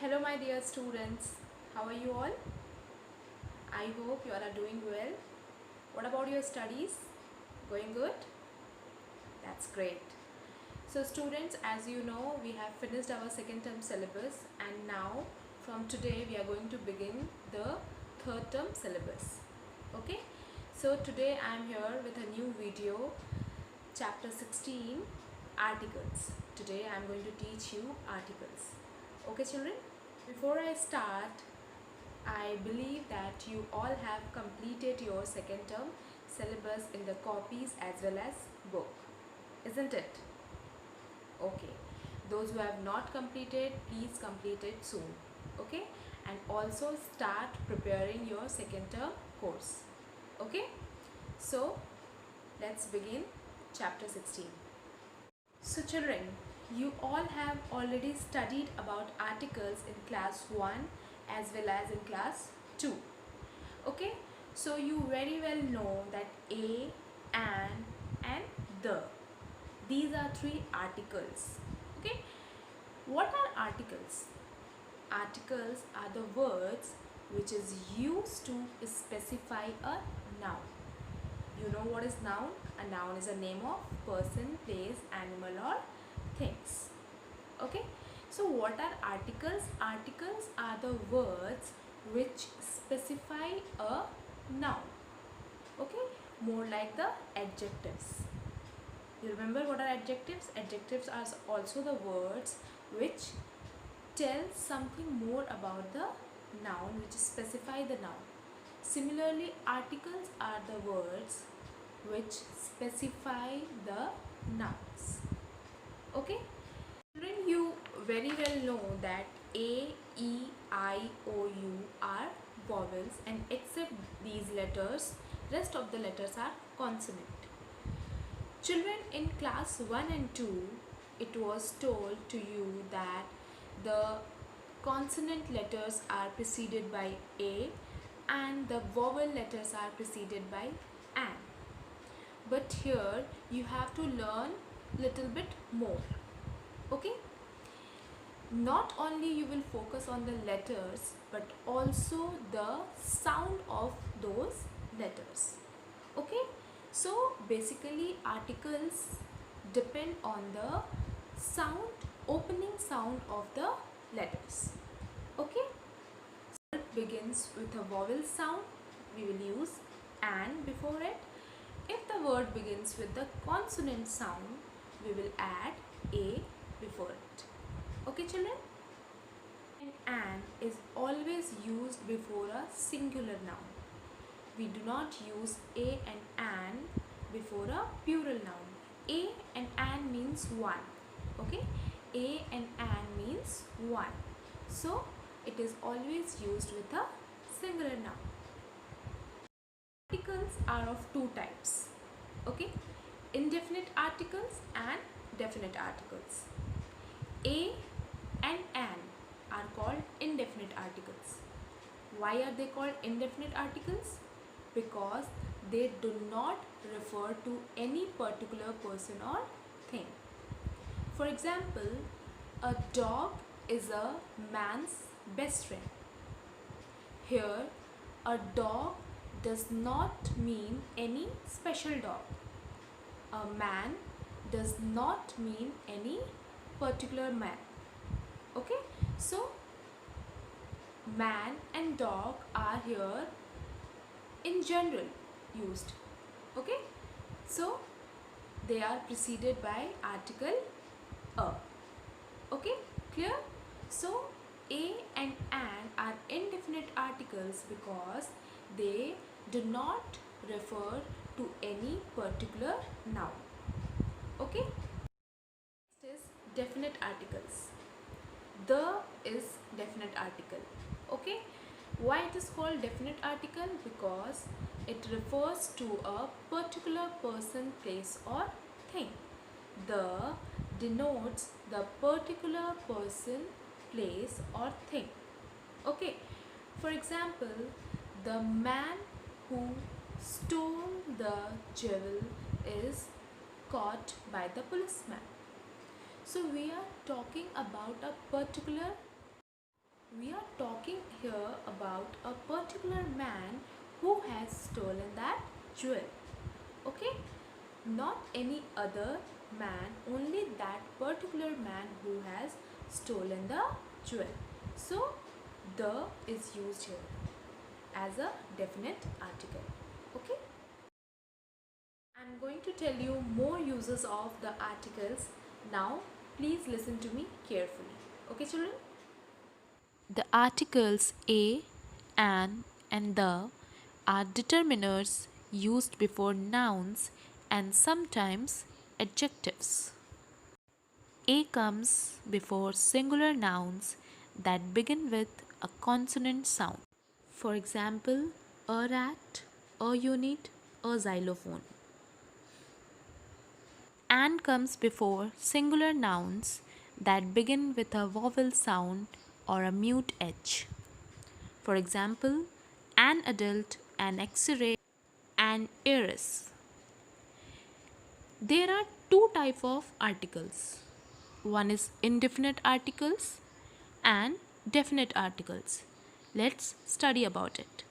Hello my dear students, how are you all? I hope you all are doing well. What about your studies? Going good? That's great. So students, as you know, we have finished our second term syllabus and now from today we are going to begin the third term syllabus. Okay? So today I am here with a new video, chapter 16, articles. Today I am going to teach you articles. Okay children? Before I start, I believe that you all have completed your second term syllabus in the copies as well as book, isn't it? Okay. Those who have not completed, please complete it soon. Okay? And also start preparing your second term course. Okay? So, let's begin chapter 16. So children, you all have already studied about articles in class 1 as well as in class 2. Okay, so you very well know that a, an and the. These are three articles. Okay, what are articles? Articles are the words which is used to specify a noun. You know what is noun? A noun is a name of person, place, animal or things. Okay, so what are articles? Articles are the words which specify a noun. Okay, more like the adjectives. You remember what are adjectives? Adjectives are also the words which tell something more about the noun, which specify the noun. Similarly, articles are the words which specify the nouns. Okay, children, you very well know that A, E, I, O, U are vowels, and except these letters, rest of the letters are consonant. Children, in class 1 and 2, it was told to you that the consonant letters are preceded by A and the vowel letters are preceded by an. But here you have to learn little bit more. Okay, not only you will focus on the letters but also the sound of those letters. Okay, so basically articles depend on the sound, opening sound of the letters. Okay, so it begins with a vowel sound, we will use an before it. If the word begins with the consonant sound, we will add a before it. Okay children? And an is always used before a singular noun. We do not use a and an before a plural noun. A and an means one. Okay? A and an means one. So, it is always used with a singular noun. Articles are of two types. Okay? Indefinite articles and definite articles. A and an are called indefinite articles. Why are they called indefinite articles? Because they do not refer to any particular person or thing. For example, a dog is a man's best friend. Here, a dog does not mean any special dog. A man does not mean any particular man. Okay, so man and dog are here in general used. Okay, so they are preceded by article a. Okay, clear? So a and an are indefinite articles because they do not refer to any particular noun. Okay, next is definite articles. The is definite article. Okay, why it is called definite article? Because it refers to a particular person, place or thing. The denotes the particular person, place or thing. Okay, for example, the man who stole the jewel is caught by the policeman. So we are talking about a particular We are talking here about a particular man who has stolen that jewel. Okay? Not any other man, only that particular man who has stolen the jewel. So, the is used here as a definite article. Okay? I'm going to tell you more uses of the articles. Now, please listen to me carefully. Okay, children? The articles a, an, and the are determiners used before nouns and sometimes adjectives. A comes before singular nouns that begin with a consonant sound. For example, a rat, a unit, a xylophone. An comes before singular nouns that begin with a vowel sound or a mute H. For example, an adult, an X-ray, an heiress. There are two types of articles. One is indefinite articles and definite articles. Let's study about it.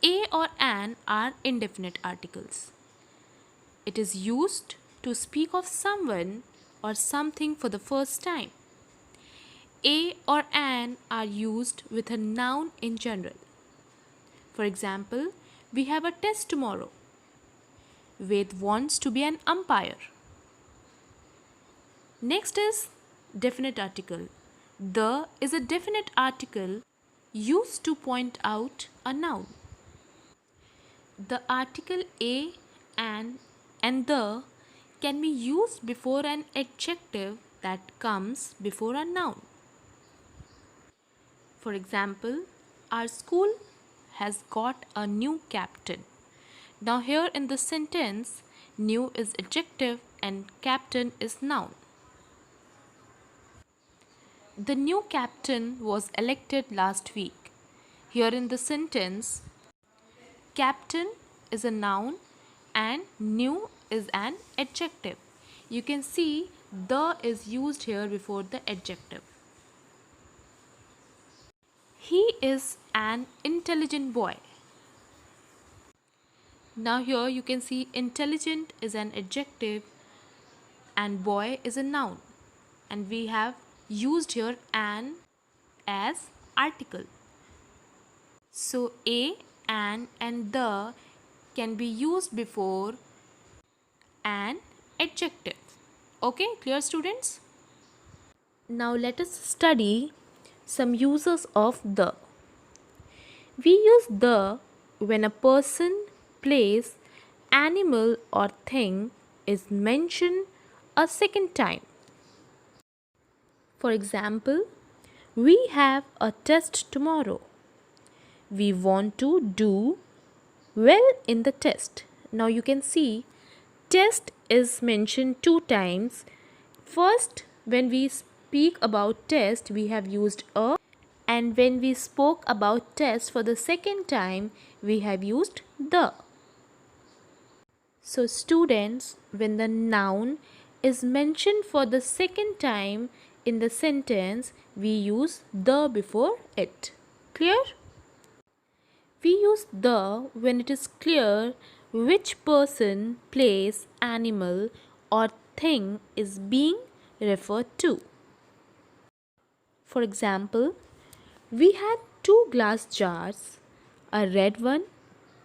A or an are indefinite articles. It is used to speak of someone or something for the first time. A or an are used with a noun in general. For example, we have a test tomorrow. Ved wants to be an umpire. Next is definite article. The is a definite article used to point out a noun. The article a, an, and the can be used before an adjective that comes before a noun. For example, our school has got a new captain. Now here in the sentence, new is adjective and captain is noun. The new captain was elected last week. Here in the sentence, captain is a noun and new is an adjective. You can see the is used here before the adjective. He is an intelligent boy. Now here you can see intelligent is an adjective and boy is a noun. And we have used here an as article. So a, an and the can be used before an adjective. Okay, clear students? Now let us study some uses of the. We use the when a person, place, animal or thing is mentioned a second time. For example, we have a test tomorrow. We want to do well in the test. Now you can see test is mentioned two times. First, when we speak about test, we have used a, and when we spoke about test for the second time, we have used the. So students, when the noun is mentioned for the second time in the sentence, we use the before it. Clear? We use the when it is clear which person, place, animal or thing is being referred to. For example, we had two glass jars, a red one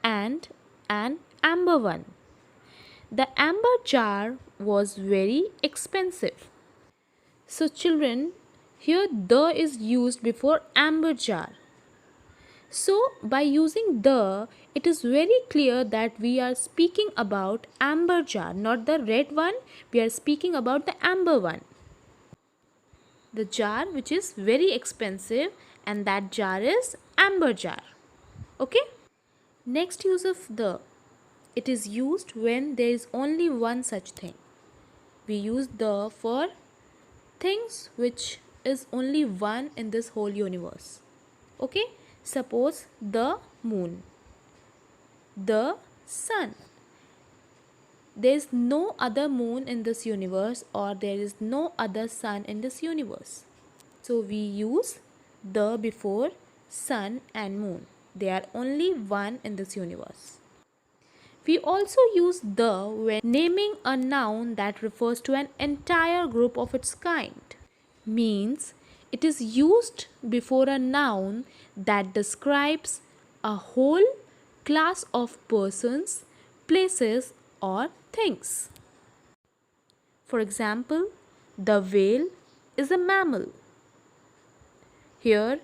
and an amber one. The amber jar was very expensive. So children, here the is used before amber jar. So by using the, it is very clear that we are speaking about amber jar, not the red one. We are speaking about the amber one. The jar which is very expensive, and that jar is amber jar. Okay? Next use of the. It is used when there is only one such thing. We use the for things which is only one in this whole universe. Okay? Suppose the moon, the sun. There is no other moon in this universe, or there is no other sun in this universe. So we use the before sun and moon. They are only one in this universe. We also use the when naming a noun that refers to an entire group of its kind. Means it is used before a noun that describes a whole class of persons, places, or things. For example, the whale is a mammal. Here,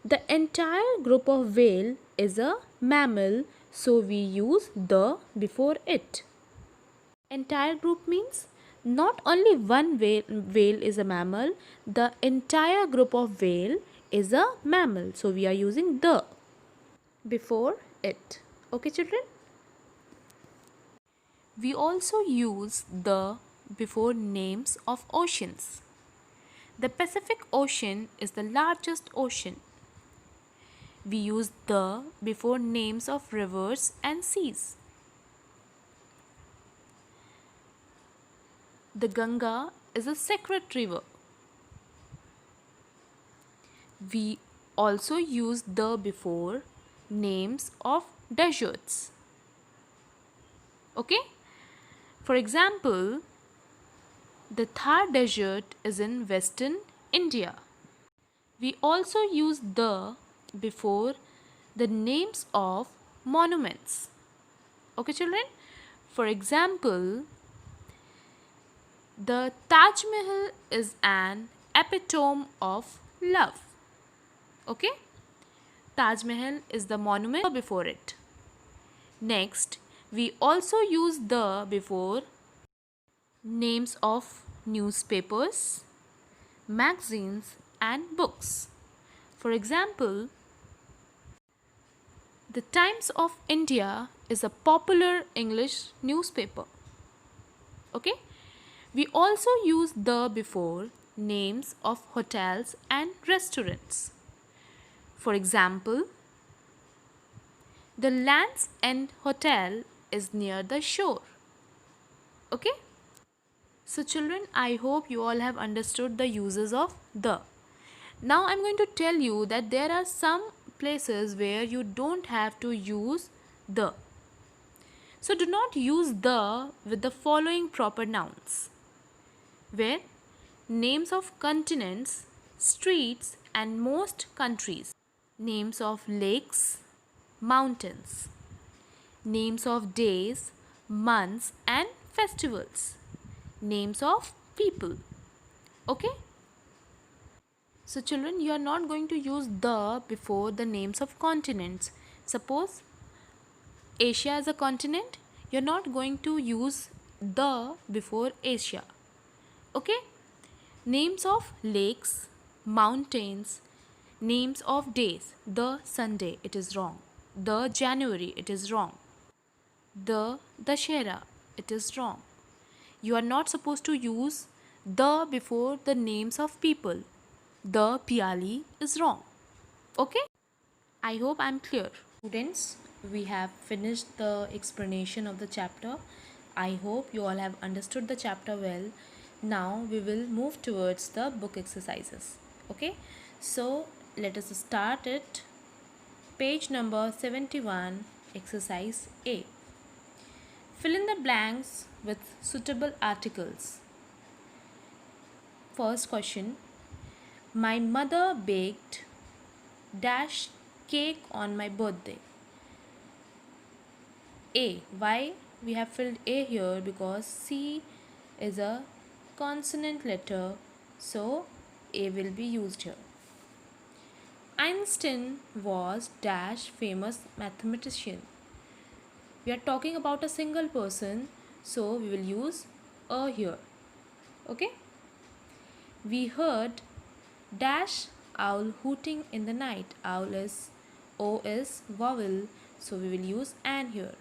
the entire group of whale is a mammal, so we use the before it. Entire group means not only one whale is a mammal, the entire group of whale is a mammal, so we are using the before it. Okay, children? We also use the before names of oceans. The Pacific Ocean is the largest ocean. We use the before names of rivers and seas. The Ganga is a sacred river. We also use the before names of deserts. Okay? For example, the Thar Desert is in western India. We also use the before the names of monuments. Okay, children? For example, the Taj Mahal is an epitome of love. Okay? Taj Mahal is the monument before it. Next, we also use the before names of newspapers, magazines, and books. For example, the Times of India is a popular English newspaper. Okay? We also use the before names of hotels and restaurants. For example, the Land's End Hotel is near the shore. Okay? So children, I hope you all have understood the uses of the. Now I'm going to tell you that there are some places where you don't have to use the. So do not use the with the following proper nouns, where names of continents, streets, and most countries, names of lakes, mountains, names of days, months, and festivals, names of people. Okay? So children, you are not going to use the before the names of continents. Suppose Asia is a continent, you are not going to use the before Asia. Okay? Names of lakes, mountains, names of days. The Sunday, it is wrong. The January, it is wrong. The Dashera, it is wrong. You are not supposed to use the before the names of people. The Piali is wrong. Okay? I hope I am clear. Students, we have finished the explanation of the chapter. I hope you all have understood the chapter well. Now we will move towards the book exercises. Okay? So let us start it. Page number 71, exercise A. Fill in the blanks with suitable articles. First question. My mother baked dash cake on my birthday. A. Why we have filled A here? Because C is a consonant letter, so A will be used here. Einstein was dash famous mathematician. We are talking about a single person, so we will use a here. Okay? We heard dash owl hooting in the night. Owl is O is vowel, so we will use an here.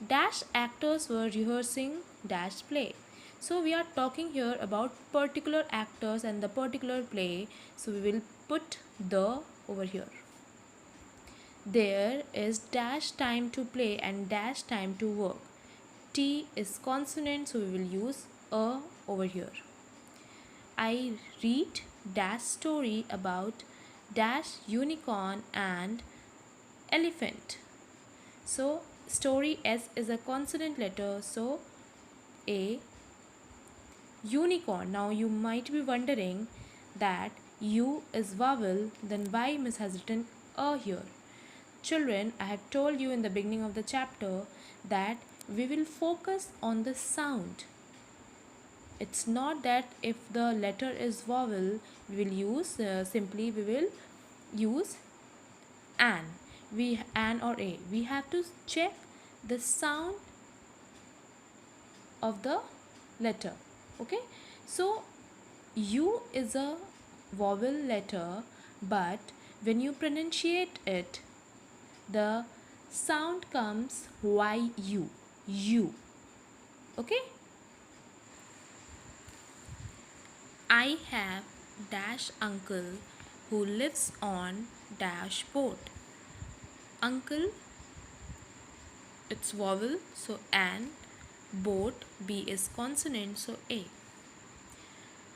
Dash actors were rehearsing dash play. So we are talking here about particular actors and the particular play, so we will put the over here. There is dash time to play and dash time to work. T is consonant, so we will use a over here. I read dash story about dash unicorn and elephant. So story S is a consonant letter, so A. Unicorn. Now you might be wondering that U is vowel, then why Miss has written A here? Children, I have told you in the beginning of the chapter that we will focus on the sound. It's not that if the letter is vowel, we will use simply we will use an or a. We have to check the sound of the letter. Okay, so U is a vowel letter, but when you pronunciate it, the sound comes yu, u. Okay, I have dash uncle who lives on dash boat. Uncle, it's vowel, so an. Boat, B is consonant, so A.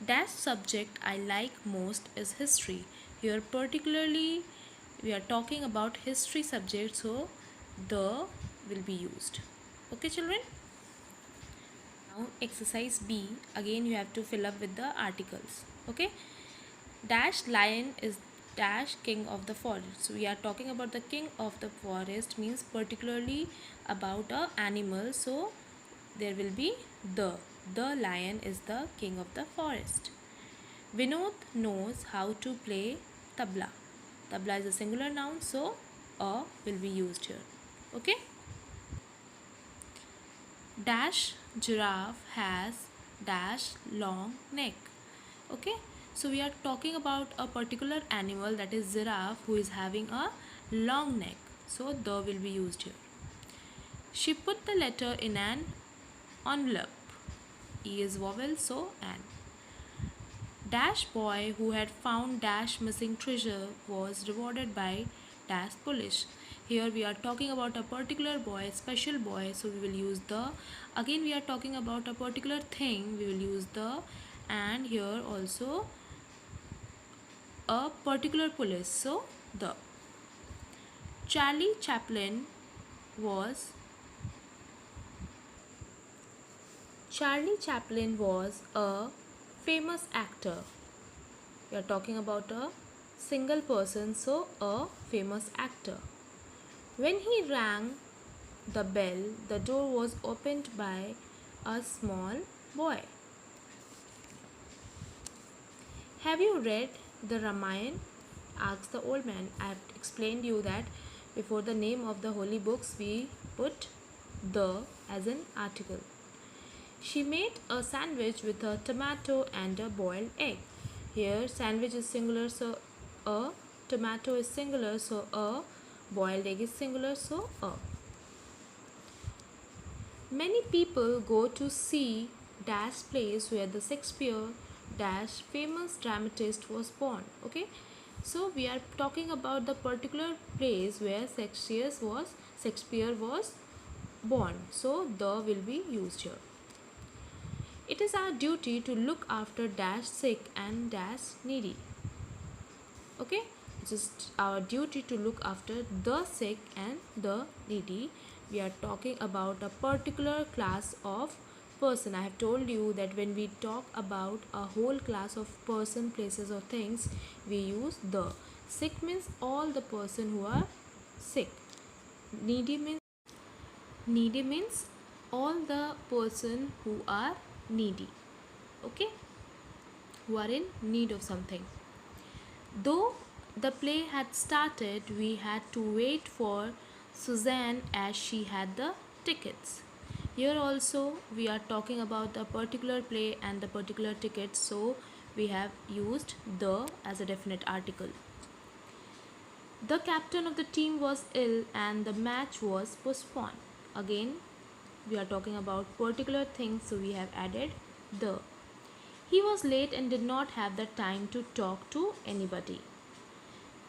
Dash subject I like most is history. Here particularly we are talking about history subject, so the will be used. Okay children? Now exercise B, again you have to fill up with the articles. Okay? Dash lion is dash king of the forest. So we are talking about the king of the forest, means particularly about a animal, so there will be the lion is the king of the forest. Vinod knows how to play tabla. Tabla is a singular noun, so a will be used here. Okay? Dash giraffe has dash long neck. Okay? So we are talking about a particular animal, that is giraffe, who is having a long neck. So the will be used here. She put the letter in an envelope. E is vowel, so an. Dash boy who had found dash missing treasure was rewarded by dash police. Here we are talking about a particular boy, special boy, so we will use the. Again we are talking about a particular thing, we will use the. And here also a particular police, so the. Charlie Chaplin was a famous actor. We are talking about a single person, so a famous actor. When he rang the bell, the door was opened by a small boy. Have you read the Ramayana? Asked the old man. I have explained you that before the name of the holy books we put the as an article. She made a sandwich with a tomato and a boiled egg. Here sandwich is singular, so a. Tomato is singular, so a. Boiled egg is singular, so a. Many people go to see dash place where the Shakespeare dash famous dramatist was born. Okay, so we are talking about the particular place where Shakespeare was born, so the will be used here. It is our duty to look after dash sick and dash needy. Okay, it's just our duty to look after the sick and the needy. We are talking about a particular class of person. I have told you that when we talk about a whole class of person, places or things, we use the. Sick means all the person who are sick. Needy means all the person who are needy. Okay, who are in need of something. Though the play had started, we had to wait for Suzanne as she had the tickets. Here also we are talking about a particular play and the particular tickets, so we have used the as a definite article. The captain of the team was ill and the match was postponed. Again we are talking about particular things, so we have added the. He was late and did not have the time to talk to anybody.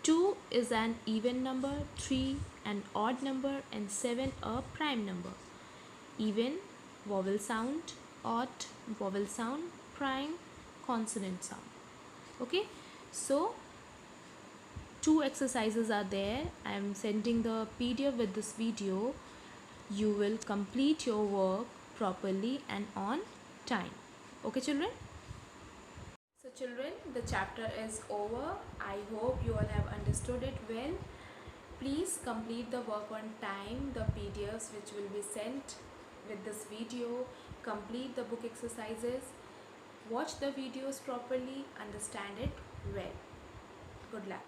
2 is an even number, 3 an odd number, and 7 a prime number. Even, vowel sound, odd, vowel sound, prime, consonant sound. Okay, so 2 exercises are there. I am sending the PDF with this video. You will complete your work properly and on time. Okay children? So children, the chapter is over. I hope you all have understood it well. Please complete the work on time. The PDFs which will be sent with this video, complete the book exercises, watch the videos properly, understand it well. Good luck.